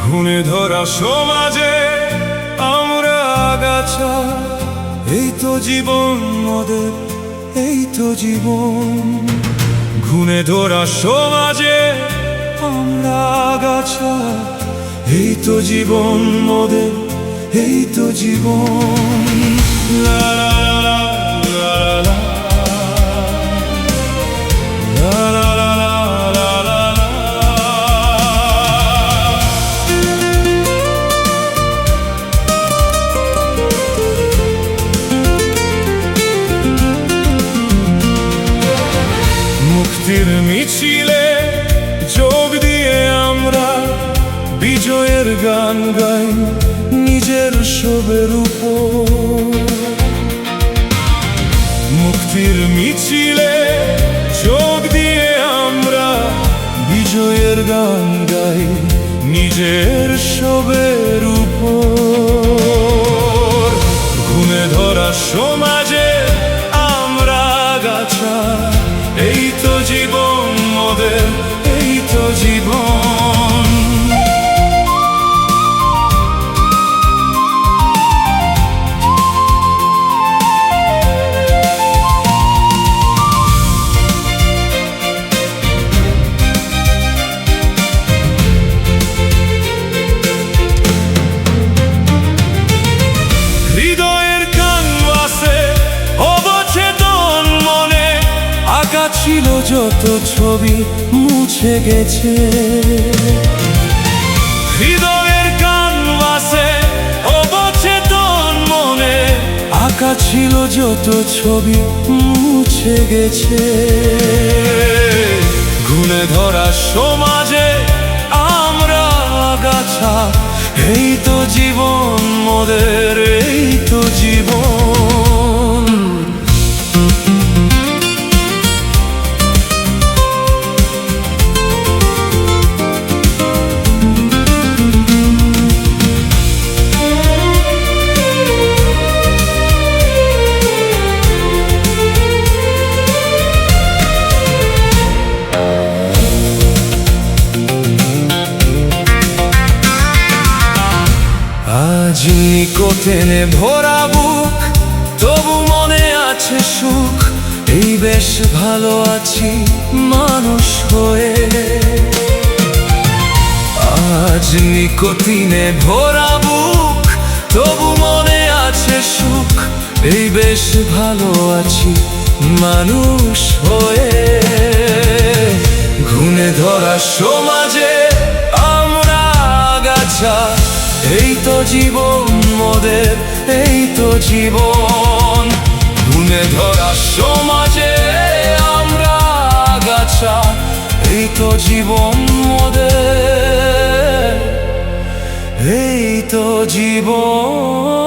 ঘুণে ধরা সমাজে আমরা আগাছা, এই তো জীবন মোদের, এই তো জীবন। ঘুণে ধরা সমাজে আমরা আগাছা, এই তো জীবন মোদের, এই তো জীবন। লা লা লা লা লা লা লা লা লা লা। মুক্তির মিছিলে যোগ দিয়ে আমরা বিজয়ের গান গাই নিজের সবের উপর। মুক্তির মিছিলে যোগ দিয়ে আমরা বিজয়ের গান গাই নিজের সবের উপর। ঘুণে ধরা সমাজে আমরা আগাছা, এই তো জীবন মোদের, এই তো জীবন। হৃদয়ের ক্যানভাসে অবচেতন মনে আঁকা ছিল যত ছবি মুছে গেছে। হৃদয়ের ক্যানভাসে অবচেতন মনে আঁকা ছিল যত ছবি মুছে গেছে। ঘুণে ধরা সমাজে আমরা আগাছা, এই তো জীবন মোদের, এই তো জীবন। আজ নিকোটিনে ভরা বুক, তবু মনে আছে সুখ, এই বেশ ভালো আছি মানুষ হয়ে। আজ নিকোটিনে ভরা বুক, তবু মনে আছে সুখ, এই বেশ ভালো আছি মানুষ হয়ে। ঘুণে ধরা সমাজে আমরা আগাছা, এই তো জীবন মোদের, এই তো জীবন। ঘুণে ধরা সমাজে আমরা আগাছা, এই তো জীবন মোদের, এই তো জীবন।